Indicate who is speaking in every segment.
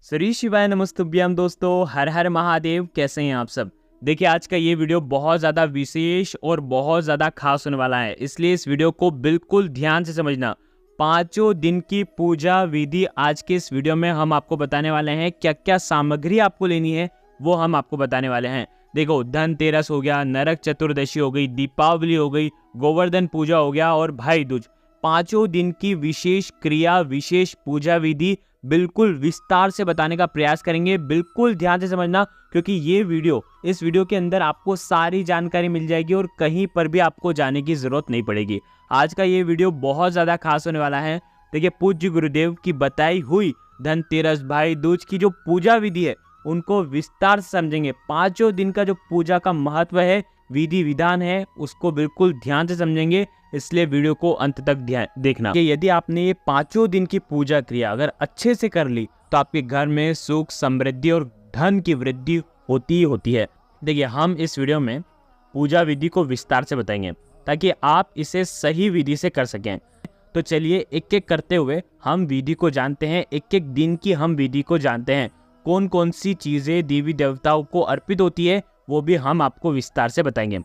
Speaker 1: श्री शिवाय नमस्तुभ्यम दोस्तों, हर हर महादेव। कैसे हैं आप सब। देखिए, आज का ये वीडियो बहुत ज़्यादा विशेष और बहुत ज़्यादा खास होने वाला है, इसलिए इस वीडियो को बिल्कुल ध्यान से समझना। 5 दिन की पूजा विधि आज के इस वीडियो में हम आपको बताने वाले हैं। क्या क्या सामग्री आपको लेनी है वो हम आपको बताने वाले हैं। देखो, धनतेरस हो गया, नरक चतुर्दशी हो गई, दीपावली हो गई, गोवर्धन पूजा हो गया और भाई दूज। 5 दिन की विशेष क्रिया, विशेष पूजा विधि बिल्कुल विस्तार से बताने का प्रयास करेंगे। बिल्कुल ध्यान से समझना, क्योंकि इस वीडियो के अंदर आपको सारी जानकारी मिल जाएगी और कहीं पर भी आपको जाने की जरूरत नहीं पड़ेगी। आज का ये वीडियो बहुत ज़्यादा खास होने वाला है। देखिए, पूज्य गुरुदेव की बताई हुई धनतेरस, भाई दूज की जो पूजा विधि है उनको विस्तार से समझेंगे। 5 दिन का जो पूजा का महत्व है, विधि विधान है, उसको बिल्कुल ध्यान से समझेंगे, इसलिए वीडियो को अंत तक ध्यान देखना। कि यदि आपने ये 5 दिन की पूजा क्रिया अगर अच्छे से कर ली तो आपके घर में सुख, समृद्धि और धन की वृद्धि होती ही होती है। देखिए, हम इस वीडियो में पूजा विधि को विस्तार से बताएंगे ताकि आप इसे सही विधि से कर सकें। तो चलिए एक एक करते हुए हम विधि को जानते हैं। एक एक दिन की हम विधि को जानते हैं। कौन कौन सी चीज़ें देवी देवताओं को अर्पित होती है वो भी हम आपको विस्तार से बताएंगे।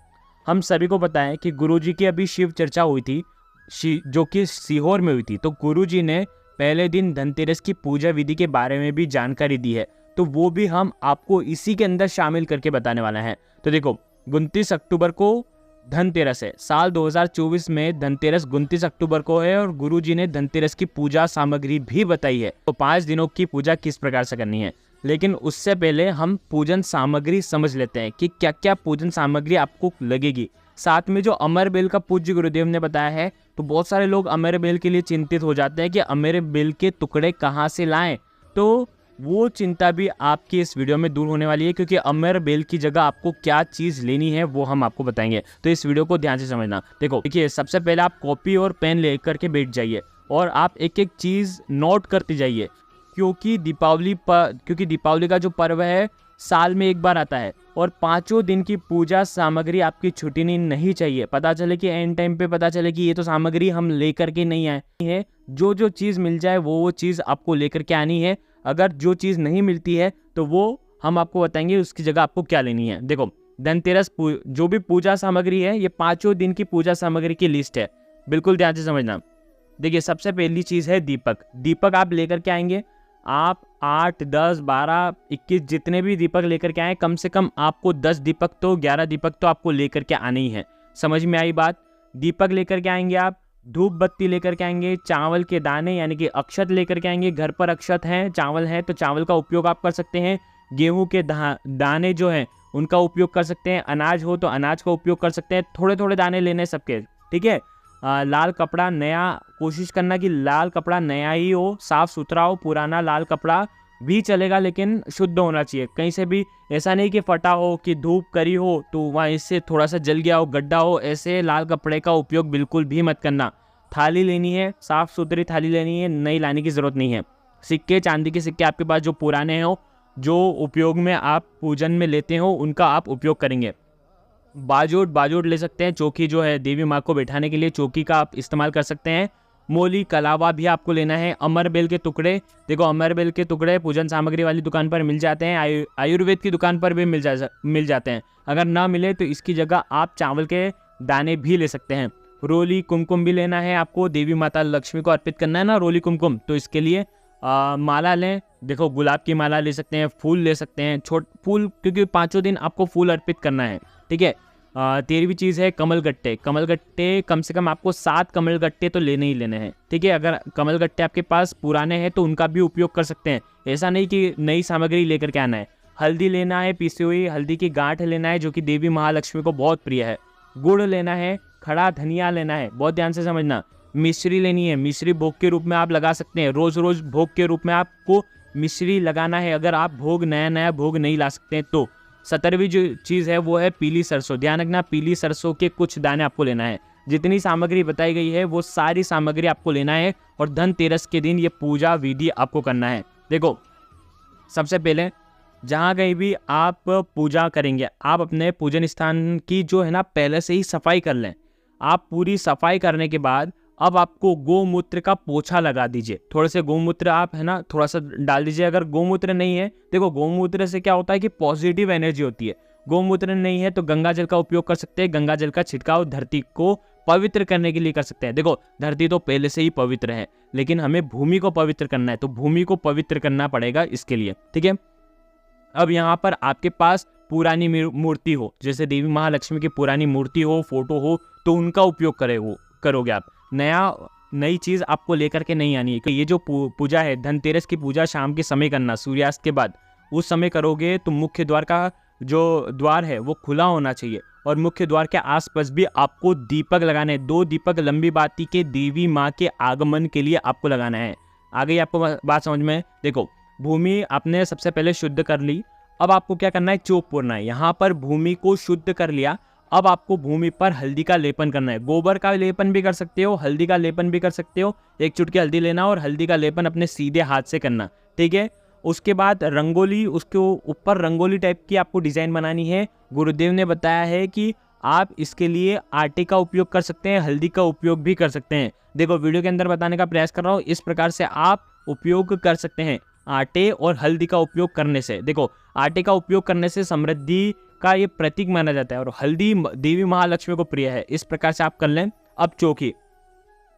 Speaker 1: हम सभी को पता है कि गुरुजी की अभी शिव चर्चा हुई थी, जो कि सीहोर में हुई थी। तो गुरुजी ने पहले दिन धनतेरस की पूजा विधि के बारे में भी जानकारी दी है, तो वो भी हम आपको इसी के अंदर शामिल करके बताने वाले हैं। तो देखो, 29 अक्टूबर को धनतेरस है। साल 2024 में धनतेरस 29 अक्टूबर को है और गुरुजी ने धनतेरस की पूजा सामग्री भी बताई है। तो 5 दिनों की पूजा किस प्रकार से करनी है, लेकिन उससे पहले हम पूजन सामग्री समझ लेते हैं कि क्या क्या पूजन सामग्री आपको लगेगी। साथ में जो अमर बेल का पूज्य गुरुदेव ने बताया है, तो बहुत सारे लोग अमर बेल के लिए चिंतित हो जाते हैं कि अमर बेल के टुकड़े कहाँ से लाएं। तो वो चिंता भी आपकी इस वीडियो में दूर होने वाली है, क्योंकि अमर बेल की जगह आपको क्या चीज़ लेनी है वो हम आपको बताएंगे। तो इस वीडियो को ध्यान से समझना। देखिए, सबसे पहले आप कॉपी और पेन लेकर के बैठ जाइए और आप एक एक चीज़ नोट करते जाइए, क्योंकि दीपावली का जो पर्व है साल में एक बार आता है और 5 दिन की पूजा सामग्री आपकी छुट्टी नहीं चाहिए। पता चले कि एंड टाइम पे पता चले कि ये तो सामग्री हम लेकर के नहीं आए हैं। जो चीज़ मिल जाए वो चीज़ आपको लेकर के आनी है। अगर जो चीज़ नहीं मिलती है तो वो हम आपको बताएंगे उसकी जगह आपको क्या लेनी है। देखो, धनतेरस जो भी पूजा सामग्री है, ये 5 दिन की पूजा सामग्री की लिस्ट है। बिल्कुल ध्यान से समझना। देखिए, सबसे पहली चीज़ है दीपक। दीपक आप लेकर के आएंगे। आप 8, 10, 12, 21 जितने भी दीपक लेकर के आए, कम से कम आपको 10 दीपक तो 11 दीपक तो आपको लेकर के आने ही है। समझ में आई बात। दीपक लेकर के आएंगे आप, धूप बत्ती लेकर के आएंगे, चावल के दाने यानी कि अक्षत लेकर के आएंगे। घर पर अक्षत हैं, चावल है तो चावल का उपयोग आप कर सकते हैं। गेहूं के दाने जो हैं उनका उपयोग कर सकते हैं। अनाज हो तो अनाज का उपयोग कर सकते हैं। थोड़े थोड़े दाने लेने सबके, ठीक है। लाल कपड़ा नया, कोशिश करना कि लाल कपड़ा नया ही हो, साफ सुथरा हो। पुराना लाल कपड़ा भी चलेगा लेकिन शुद्ध होना चाहिए। कहीं से भी ऐसा नहीं कि फटा हो, कि धूप करी हो तो वहाँ इससे थोड़ा सा जल गया हो, गड्ढा हो, ऐसे लाल कपड़े का उपयोग बिल्कुल भी मत करना। थाली लेनी है, साफ सुथरी थाली लेनी है, नई लाने की ज़रूरत नहीं है। सिक्के, चांदी के सिक्के आपके पास जो पुराने हो, जो उपयोग में आप पूजन में लेते हो, उनका आप उपयोग करेंगे। बाजोट ले सकते हैं। चौकी जो है देवी माँ को बैठाने के लिए, चौकी का आप इस्तेमाल कर सकते हैं। मोली, कलावा भी आपको लेना है। अमर बेल के टुकड़े, देखो अमर बेल के टुकड़े पूजन सामग्री वाली दुकान पर मिल जाते हैं। आयुर्वेद की दुकान पर भी मिल जाते हैं। अगर ना मिले तो इसकी जगह आप चावल के दाने भी ले सकते हैं। रोली, कुमकुम भी लेना है आपको। देवी माता लक्ष्मी को अर्पित करना है ना रोली कुमकुम, तो इसके लिए माला लें। देखो, गुलाब की माला ले सकते हैं, फूल ले सकते हैं, फूल, क्योंकि 5 दिन आपको फूल अर्पित करना है, ठीक है। 13वीं चीज़ है कमलगट्टे। कमलगट्टे कम से कम आपको 7 कमलगट्टे तो लेने ही लेने हैं, ठीक है। अगर कमलगट्टे आपके पास पुराने हैं तो उनका भी उपयोग कर सकते हैं। ऐसा नहीं कि नई सामग्री लेकर के आना है। हल्दी लेना है, पीसी हुई हल्दी की गांठ लेना है, जो कि देवी महालक्ष्मी को बहुत प्रिय है। गुड़ लेना है, खड़ा धनिया लेना है, बहुत ध्यान से समझना। मिश्री लेनी है, मिश्री भोग के रूप में आप लगा सकते हैं। रोज रोज भोग के रूप में आपको मिश्री लगाना है, अगर आप नया भोग नहीं ला सकते हैं तो। 17वीं जो चीज़ है वो है पीली सरसों। ध्यान रखना, पीली सरसों के कुछ दाने आपको लेना है। जितनी सामग्री बताई गई है वो सारी सामग्री आपको लेना है और धनतेरस के दिन ये पूजा विधि आपको करना है। देखो, सबसे पहले जहाँ कहीं भी आप पूजा करेंगे, आप अपने पूजन स्थान की जो है ना पहले से ही सफाई कर लें। आप पूरी सफाई करने के बाद अब आपको गोमूत्र का पोछा लगा दीजिए। थोड़े से गोमूत्र आप है ना थोड़ा सा डाल दीजिए। अगर गोमूत्र नहीं है, देखो गोमूत्र से क्या होता है कि पॉजिटिव एनर्जी होती है। गोमूत्र नहीं है तो गंगा जल का उपयोग कर सकते हैं। गंगा जल का छिड़काव धरती को पवित्र करने के लिए कर सकते हैं। देखो धरती तो पहले से ही पवित्र है, लेकिन हमें भूमि को पवित्र करना है, तो भूमि को पवित्र करना पड़ेगा इसके लिए, ठीक है। अब यहाँ पर आपके पास पुरानी मूर्ति हो, जैसे देवी महालक्ष्मी की पुरानी मूर्ति हो, फोटो हो, तो उनका उपयोग करोगे आप। नई चीज आपको लेकर के नहीं आनी है। ये जो पूजा है, धनतेरस की पूजा शाम के समय करना, सूर्यास्त के बाद, उस समय करोगे तो मुख्य द्वार का जो द्वार है वो खुला होना चाहिए, और मुख्य द्वार के आसपास भी आपको दीपक लगाने हैं। 2 दीपक लंबी बाती के देवी माँ के आगमन के लिए आपको लगाना है। आ गई आपको बात समझ में? देखो भूमि आपने सबसे पहले शुद्ध कर ली, अब आपको क्या करना है, चौक पूरना है। यहाँ पर भूमि को शुद्ध कर लिया, अब आपको भूमि पर हल्दी का लेपन करना है। गोबर का लेपन भी कर सकते हो, हल्दी का लेपन भी कर सकते हो। 1 चुटकी हल्दी लेना और हल्दी का लेपन अपने सीधे हाथ से करना, ठीक है। उसके बाद रंगोली, उसके ऊपर रंगोली टाइप की आपको डिजाइन बनानी है। गुरुदेव ने बताया है कि आप इसके लिए आटे का उपयोग कर सकते हैं, हल्दी का उपयोग भी कर सकते हैं। देखो वीडियो के अंदर बताने का प्रयास कर रहा हूँ, इस प्रकार से आप उपयोग कर सकते हैं आटे और हल्दी का उपयोग करने से। देखो आटे का उपयोग करने से समृद्धि का ये प्रतीक माना जाता है, और हल्दी देवी महालक्ष्मी को प्रिय है। इस प्रकार से आप कर लें। अब चौकी,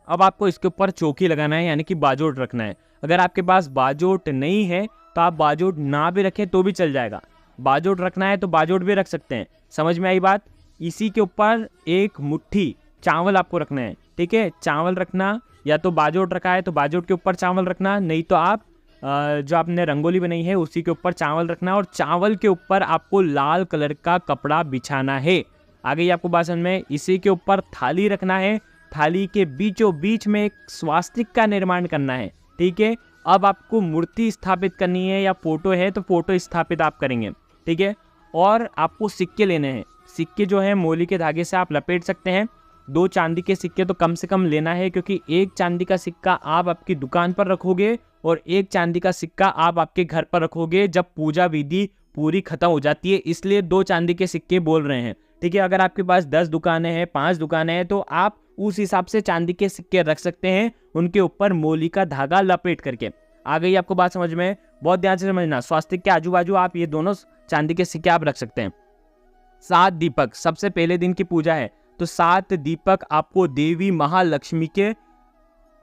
Speaker 1: अब आपको इसके ऊपर चौकी लगाना है, यानी कि बाजोट रखना है। अगर आपके पास बाजोट नहीं है तो आप बाजोट ना भी रखें तो भी चल जाएगा। बाजोट रखना है तो बाजोट भी रख सकते हैं। समझ में आई बात? इसी के ऊपर 1 मुट्ठी चावल आपको रखना है, ठीक है। चावल रखना, या तो बाजोट रखा है तो बाजोट के ऊपर चावल रखना, नहीं तो आप जो आपने रंगोली बनाई है उसी के ऊपर चावल रखना, और चावल के ऊपर आपको लाल कलर का कपड़ा बिछाना है। आ गई आपको बात समझ में? इसी के ऊपर थाली रखना है, थाली के बीचों बीच में एक स्वास्तिक का निर्माण करना है, ठीक है। अब आपको मूर्ति स्थापित करनी है, या फोटो है तो फोटो स्थापित आप करेंगे, ठीक है। और आपको सिक्के लेने हैं। सिक्के जो है मोली के धागे से आप लपेट सकते हैं। 2 चांदी के सिक्के तो कम से कम लेना है, क्योंकि 1 चांदी का सिक्का आप आपकी दुकान पर रखोगे और 1 चांदी का सिक्का आप आपके घर पर रखोगे जब पूजा विधि पूरी खत्म हो जाती है, इसलिए 2 चांदी के सिक्के बोल रहे हैं, ठीक है। अगर आपके पास 10 दुकानें हैं, 5 दुकानें हैं, तो आप उस हिसाब से चांदी के सिक्के रख सकते हैं, उनके ऊपर मोली का धागा लपेट करके। आ गई आपको बात समझ में? बहुत ध्यान से समझना। स्वास्तिक के आजू बाजू आप ये दोनों चांदी के सिक्के आप रख सकते हैं। 7 दीपक, सबसे पहले दिन की पूजा है तो 7 दीपक आपको देवी महालक्ष्मी के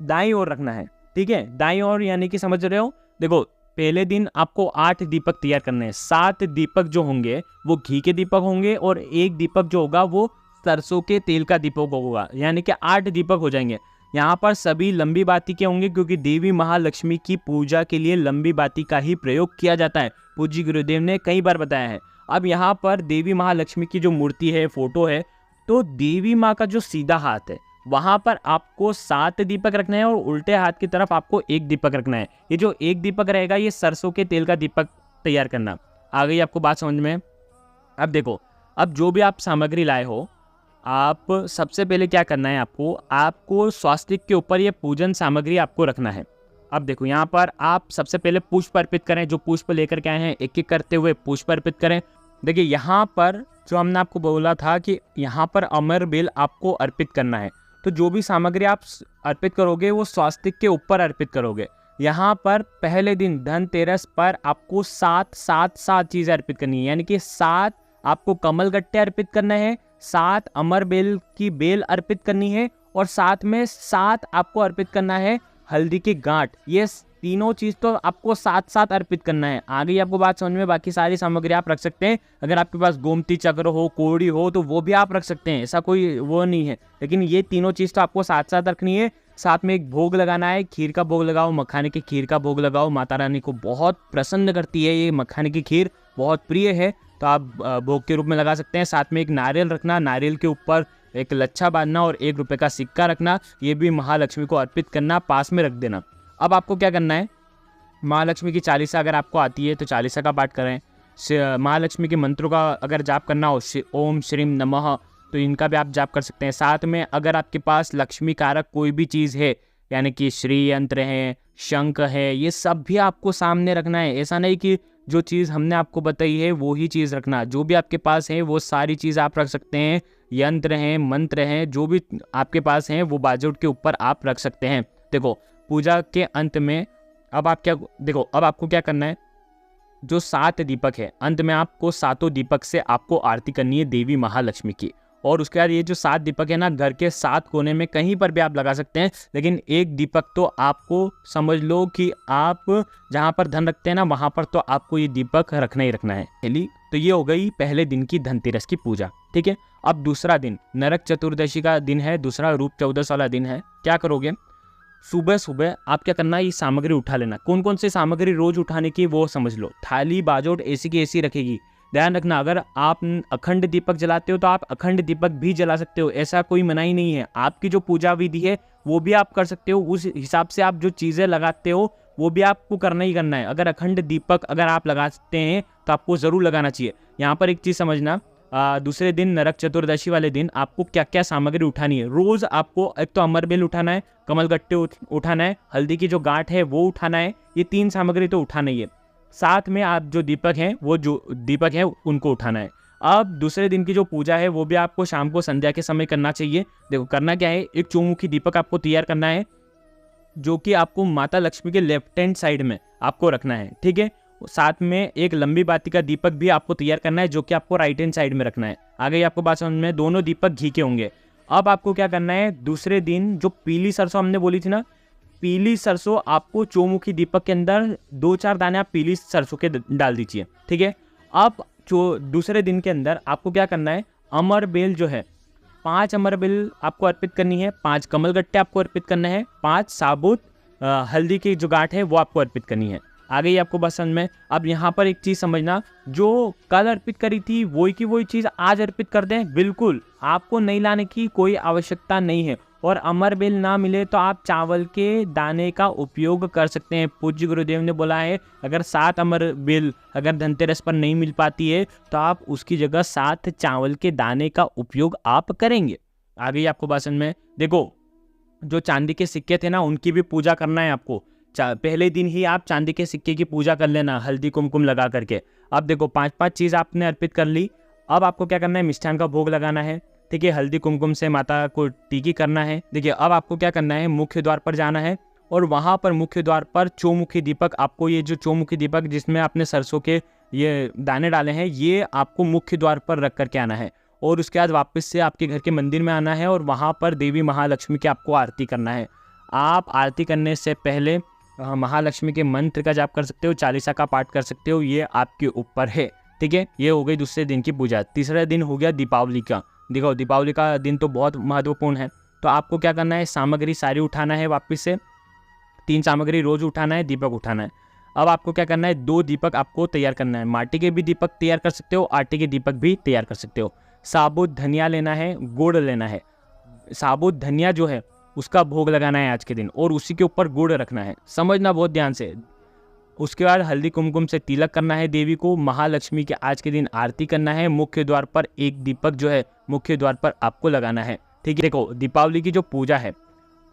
Speaker 1: दाईं ओर रखना है, ठीक है। दाईं ओर यानी कि समझ रहे हो? देखो पहले दिन आपको 8 दीपक तैयार करने हैं। 7 दीपक जो होंगे वो घी के दीपक होंगे, और 1 दीपक जो होगा वो सरसों के तेल का दीपक होगा, यानी कि 8 दीपक हो जाएंगे। यहाँ पर सभी लंबी बाती के होंगे, क्योंकि देवी महालक्ष्मी की पूजा के लिए लंबी बाती का ही प्रयोग किया जाता है। पूज्य गुरुदेव ने कई बार बताया है। अब यहाँ पर देवी महालक्ष्मी की जो मूर्ति है, फोटो है, तो देवी माँ का जो सीधा हाथ है वहां पर आपको 7 दीपक रखना है, और उल्टे हाथ की तरफ आपको 1 दीपक रखना है। ये जो 1 दीपक रहेगा ये सरसों के तेल का दीपक तैयार करना। आ गई आपको बात समझ में? अब देखो, अब जो भी आप सामग्री लाए हो, आप सबसे पहले क्या करना है, आपको स्वास्तिक के ऊपर ये पूजन सामग्री आपको रखना है। अब देखो यहाँ पर आप सबसे पहले पुष्प अर्पित करें। जो पुष्प लेकर के आए हैं एक एक करते हुए पुष्प अर्पित करें। देखिए यहाँ पर जो हमने आपको बोला था कि यहाँ पर अमर बेल आपको अर्पित करना है, तो जो भी सामग्री आप अर्पित करोगे वो स्वास्तिक के ऊपर अर्पित करोगे। यहाँ पर पहले दिन धनतेरस पर आपको 7 चीज़ें अर्पित करनी है, यानी कि 7 आपको कमल गट्टे अर्पित करना है, 7 अमर बेल की बेल अर्पित करनी है, और साथ में 7 आपको अर्पित करना है हल्दी की गांठ। ये तीनों चीज तो आपको 7 अर्पित करना है। आ गई आपको बात समझ में? बाकी सारी सामग्री आप रख सकते हैं। अगर आपके पास गोमती चक्र हो, कोड़ी हो, तो वो भी आप रख सकते हैं, ऐसा कोई वो नहीं है। लेकिन ये तीनों चीज तो आपको 7 रखनी है। साथ में एक भोग लगाना है, खीर का भोग लगाओ, मखाने की खीर का भोग लगाओ। माता रानी को बहुत प्रसन्न करती है ये मखाने की खीर, बहुत प्रिय है, तो आप भोग के रूप में लगा सकते हैं। साथ में एक नारियल रखना, नारियल के ऊपर एक लच्छा बांधना और 1 रुपये का सिक्का रखना, ये भी महालक्ष्मी को अर्पित करना, पास में रख देना। अब आपको क्या करना है, महालक्ष्मी की चालीसा अगर आपको आती है तो चालीसा का पाठ करें। महालक्ष्मी के मंत्रों का अगर जाप करना हो, ओम श्रीम नमः, तो इनका भी आप जाप कर सकते हैं। साथ में अगर आपके पास लक्ष्मी कारक कोई भी चीज़ है, यानी कि श्री यंत्र है, शंख है, ये सब भी आपको सामने रखना है। ऐसा नहीं कि जो चीज़ हमने आपको बताई है वो ही चीज़ रखना, जो भी आपके पास है वो सारी चीज़ आप रख सकते हैं। यंत्र हैं, मंत्र हैं, जो भी आपके पास हैं वो बाजोट के ऊपर आप रख सकते हैं। देखो पूजा के अंत में अब आपको क्या करना है, जो 7 दीपक है अंत में आपको 7 दीपक से आपको आरती करनी है देवी महालक्ष्मी की। और उसके बाद ये जो 7 दीपक है ना, घर के 7 कोने में कहीं पर भी आप लगा सकते हैं, लेकिन एक दीपक तो आपको समझ लो कि आप जहाँ पर धन रखते हैं ना वहाँ पर तो आपको ये दीपक रखना ही रखना है। चलिए, तो ये हो गई पहले दिन की धनतेरस की पूजा। ठीक है, अब दूसरा दिन नरक चतुर्दशी का दिन है, दूसरा रूप 14 वाला दिन है। क्या करोगे, सुबह सुबह आप क्या करना है, ये सामग्री उठा लेना। कौन कौन सी सामग्री रोज उठाने की वो समझ लो। थाली बाजोट ऐसी की ऐसी रखेगी। ध्यान रखना, अगर आप अखंड दीपक जलाते हो तो आप अखंड दीपक भी जला सकते हो, ऐसा कोई मनाही नहीं है। आपकी जो पूजा विधि है वो भी आप कर सकते हो, उस हिसाब से आप जो चीज़ें लगाते हो वो भी आपको करना ही करना है। अगर अखंड दीपक अगर आप लगाते हैं तो आपको ज़रूर लगाना चाहिए। यहाँ पर एक चीज़ समझना, दूसरे दिन नरक चतुर्दशी वाले दिन आपको क्या क्या सामग्री उठानी है। रोज़ आपको एक तो अमरबेल उठाना है, कमल गट्टे उठाना है, हल्दी की जो गांठ है वो उठाना है। ये 3 सामग्री तो उठाना ही है। साथ में आप जो दीपक हैं वो जो दीपक है उनको उठाना है। अब दूसरे दिन की जो पूजा है वो भी आपको शाम को संध्या के समय करना चाहिए। देखो करना क्या है, एक चौमुखी दीपक आपको तैयार करना है जो कि आपको माता लक्ष्मी के लेफ्ट हैंड साइड में आपको रखना है। ठीक है, साथ में एक लंबी बाती का दीपक भी आपको तैयार करना है जो कि आपको राइट हैंड साइड में रखना है। आगे आपको बात समझ में, दोनों दीपक घी के होंगे। अब आपको क्या करना है, दूसरे दिन जो पीली सरसों हमने बोली थी ना, पीली सरसों आपको चौमुखी दीपक के अंदर 2-4 दाने आप पीली सरसों के डाल दीजिए। ठीक है, अब जो दूसरे दिन के अंदर आपको क्या करना है, अमर बेल जो है 5 अमर बेल आपको अर्पित करनी है, 5 कमल गट्टे आपको अर्पित करना है, 5 साबुत हल्दी की जो गांठ है वो आपको अर्पित करनी है। आ गई आपको बात समझ में। अब यहाँ पर एक चीज़ समझना, जो कल अर्पित करी थी वही की वही चीज़ आज अर्पित कर दें, बिल्कुल आपको नहीं लाने की कोई आवश्यकता नहीं है। और अमर बेल ना मिले तो आप चावल के दाने का उपयोग कर सकते हैं। पूज्य गुरुदेव ने बोला है अगर 7 अमर बेल अगर धनतेरस पर नहीं मिल पाती है तो आप उसकी जगह 7 चावल के दाने का उपयोग आप करेंगे। आ गई आपको बात समझ में। देखो जो चांदी के सिक्के थे ना उनकी भी पूजा करना है आपको। पहले दिन ही आप चांदी के सिक्के की पूजा कर लेना हल्दी कुमकुम लगा करके। अब देखो 5-5 चीज़ आपने अर्पित कर ली। अब आपको क्या करना है, मिष्ठान का भोग लगाना है। ठीक है, हल्दी कुमकुम से माता को टीकी करना है। देखिए अब आपको क्या करना है, मुख्य द्वार पर जाना है और वहाँ पर मुख्य द्वार पर चौमुखी दीपक, आपको ये जो चौमुखी दीपक जिसमें आपने सरसों के ये दाने डाले हैं ये आपको मुख्य द्वार पर रख करके आना है। और उसके बाद वापस से आपके घर के मंदिर में आना है और वहाँ पर देवी महालक्ष्मी की आपको आरती करना है। आप आरती करने से पहले महालक्ष्मी के मंत्र का जाप कर सकते हो, चालीसा का पाठ कर सकते हो, ये आपके ऊपर है। ठीक है, ये हो गई दूसरे दिन की पूजा। तीसरा दिन हो गया दीपावली का। देखो दीपावली का दिन तो बहुत महत्वपूर्ण है, तो आपको क्या करना है, सामग्री सारी उठाना है वापस से। 3 सामग्री रोज उठाना है, दीपक उठाना है। अब आपको क्या करना है, 2 दीपक आपको तैयार करना है। माटी के भी दीपक तैयार कर सकते हो, आटे के दीपक भी तैयार कर सकते हो। साबुत धनिया लेना है, गुड़ लेना है। साबुत धनिया जो है उसका भोग लगाना है आज के दिन और उसी के ऊपर गुड़ रखना है, समझना बहुत ध्यान से। उसके बाद हल्दी कुमकुम से तिलक करना है देवी को। महालक्ष्मी के आज के दिन आरती करना है। मुख्य द्वार पर एक दीपक जो है मुख्य द्वार पर आपको लगाना है। ठीक है, देखो दीपावली की जो पूजा है,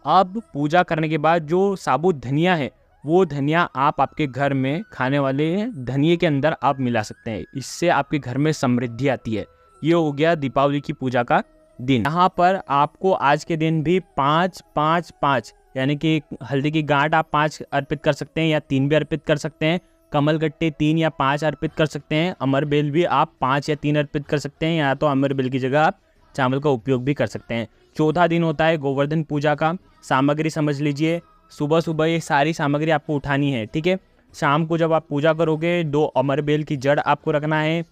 Speaker 1: अब पूजा करने के बाद जो साबुत धनिया है वो धनिया आप आपके घर में खाने वाले धनिये के अंदर आप मिला सकते हैं, इससे आपके घर में समृद्धि आती है। ये हो गया दीपावली की पूजा का दिन। यहाँ पर आपको आज के दिन भी 5-5-5 यानी कि हल्दी की गांठ आप 5 अर्पित कर सकते हैं या 3 भी अर्पित कर सकते हैं। कमल गट्टे 3 या 5 अर्पित कर सकते हैं। अमर बेल भी आप 5 या 3 अर्पित कर सकते हैं, या तो अमर बेल की जगह आप चावल का उपयोग भी कर सकते हैं। चौथा दिन होता है गोवर्धन पूजा का। सामग्री समझ लीजिए, सुबह सुबह ये सारी सामग्री आपको उठानी है। ठीक है, शाम को जब आप पूजा करोगे 2 अमर बेल की जड़ आपको रखना है,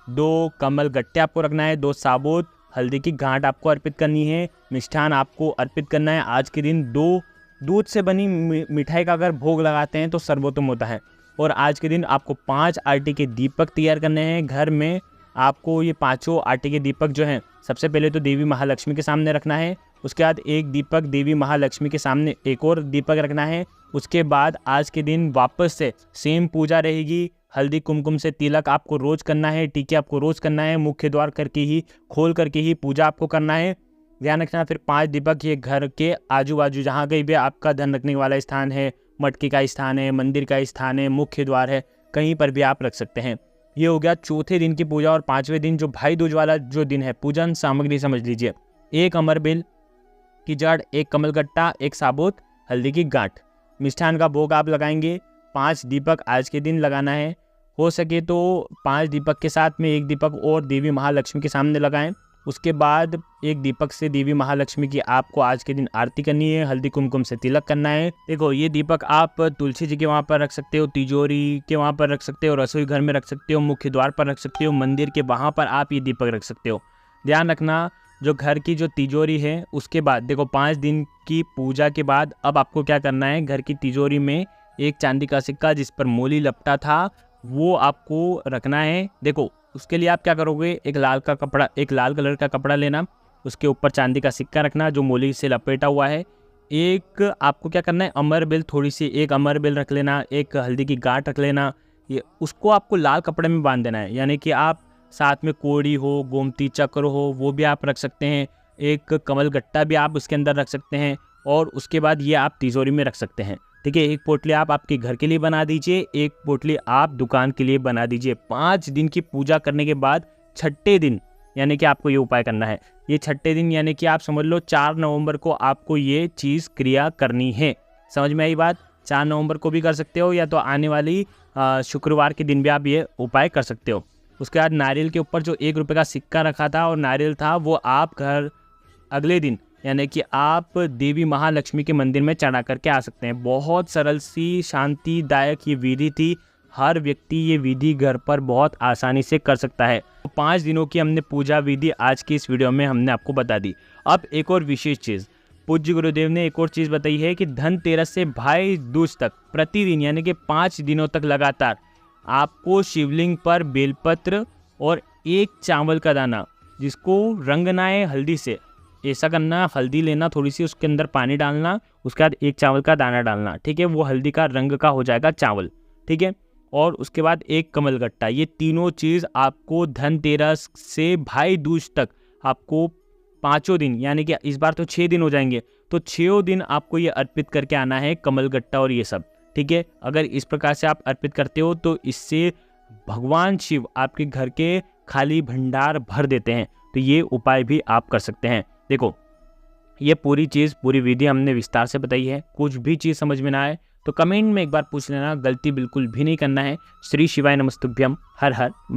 Speaker 1: 2 कमल गट्टे आपको रखना है, 2 साबुत हल्दी की गांठ आपको अर्पित करनी है। मिष्ठान आपको अर्पित करना है। आज के दिन 2 दूध से बनी मिठाई का अगर भोग लगाते हैं तो सर्वोत्तम होता है। और आज के दिन आपको 5 आटे के दीपक तैयार करने हैं घर में। आपको ये 5 आटे के दीपक जो हैं सबसे पहले तो देवी महालक्ष्मी के सामने रखना है। उसके बाद एक दीपक देवी महालक्ष्मी के सामने एक और दीपक रखना है। उसके बाद आज के दिन वापस से सेम पूजा रहेगी। हल्दी कुमकुम से तिलक आपको रोज़ करना है, टीके आपको रोज़ करना है, मुख्य द्वार करके ही खोल करके ही पूजा आपको करना है। ध्यान रखना, फिर 5 दीपक ये घर के आजू बाजू जहाँ कहीं भी आपका धन रखने वाला स्थान है, मटके का स्थान है, मंदिर का स्थान है, मुख्य द्वार है, कहीं पर भी आप रख सकते हैं। ये हो गया चौथे दिन की पूजा। और पांचवें दिन जो भाई दूज वाला जो दिन है, पूजन सामग्री समझ लीजिए, 1 अमरबेल की जड़, 1 कमलगट्टा, 1 साबुत हल्दी की गांठ। मिष्ठान का भोग आप लगाएंगे। 5 दीपक आज के दिन लगाना है। हो सके तो 5 दीपक के साथ में 1 दीपक और देवी महालक्ष्मी के सामने लगाएं। उसके बाद 1 दीपक से देवी महालक्ष्मी की आपको आज के दिन आरती करनी है, हल्दी कुमकुम से तिलक करना है। देखो ये दीपक आप तुलसी जी के वहाँ पर रख सकते हो, तिजोरी के वहाँ पर रख सकते हो, रसोई घर में रख सकते हो, मुख्य द्वार पर रख सकते हो, मंदिर के वहाँ पर आप ये दीपक रख सकते हो। ध्यान रखना, जो घर की जो तिजोरी है उसके बाद देखो 5 दिन की पूजा के बाद अब आपको क्या करना है, घर की तिजोरी में एक चांदी का सिक्का जिस पर मोली लपटा था वो आपको रखना है। देखो उसके लिए आप क्या करोगे, एक लाल कलर का कपड़ा लेना, उसके ऊपर चांदी का सिक्का रखना जो मोली से लपेटा हुआ है। एक आपको क्या करना है, अमरबेल थोड़ी सी, 1 अमरबेल रख लेना, 1 हल्दी की गांठ रख लेना। ये उसको आपको लाल कपड़े में बांध देना है, यानी कि आप साथ में कोड़ी हो, गोमती चक्र हो वो भी आप रख सकते हैं, 1 कमल गट्टा भी आप उसके अंदर रख सकते हैं। और उसके बाद ये आप तिजोरी में रख सकते हैं। ठीक है, 1 पोटली आप आपके घर के लिए बना दीजिए, 1 पोटली आप दुकान के लिए बना दीजिए। 5 दिन की पूजा करने के बाद छठे दिन यानी कि आपको ये उपाय करना है। ये छठे दिन यानी कि आप समझ लो 4 नवंबर को आपको ये चीज़ क्रिया करनी है। समझ में आई बात? 4 नवंबर को भी कर सकते हो या तो आने वाली शुक्रवार के दिन भी आप ये उपाय कर सकते हो। उसके बाद नारियल के ऊपर जो 1 रुपये का सिक्का रखा था और नारियल था वो आप घर अगले दिन यानी कि आप देवी महालक्ष्मी के मंदिर में चढ़ा करके आ सकते हैं। बहुत सरल सी शांतिदायक ये विधि थी। हर व्यक्ति ये विधि घर पर बहुत आसानी से कर सकता है। 5 दिनों की हमने पूजा विधि आज की इस वीडियो में हमने आपको बता दी। अब एक और विशेष चीज़ पूज्य गुरुदेव ने एक और चीज़ बताई है कि धनतेरस से भाई दूज तक प्रतिदिन यानी कि 5 दिनों तक लगातार आपको शिवलिंग पर बेलपत्र और 1 चावल का दाना जिसको रंगना है हल्दी से, ऐसा करना, हल्दी लेना थोड़ी सी, उसके अंदर पानी डालना, उसके बाद 1 चावल का दाना डालना। ठीक है, वो हल्दी का रंग का हो जाएगा चावल। ठीक है, और उसके बाद 1 कमलगट्टा। ये तीनों चीज़ आपको धनतेरस से भाई दूज तक आपको 5 दिन यानी कि इस बार तो 6 दिन हो जाएंगे, तो 6 दिन आपको ये अर्पित करके आना है कमलगट्टा और ये सब। ठीक है, अगर इस प्रकार से आप अर्पित करते हो तो इससे भगवान शिव आपके घर के खाली भंडार भर देते हैं। तो ये उपाय भी आप कर सकते हैं। देखो ये पूरी विधि हमने विस्तार से बताई है। कुछ भी चीज़ समझ में ना आए तो कमेंट में एक बार पूछ लेना, गलती बिल्कुल भी नहीं करना है। श्री शिवाय नमस्तुभ्यम। हर हर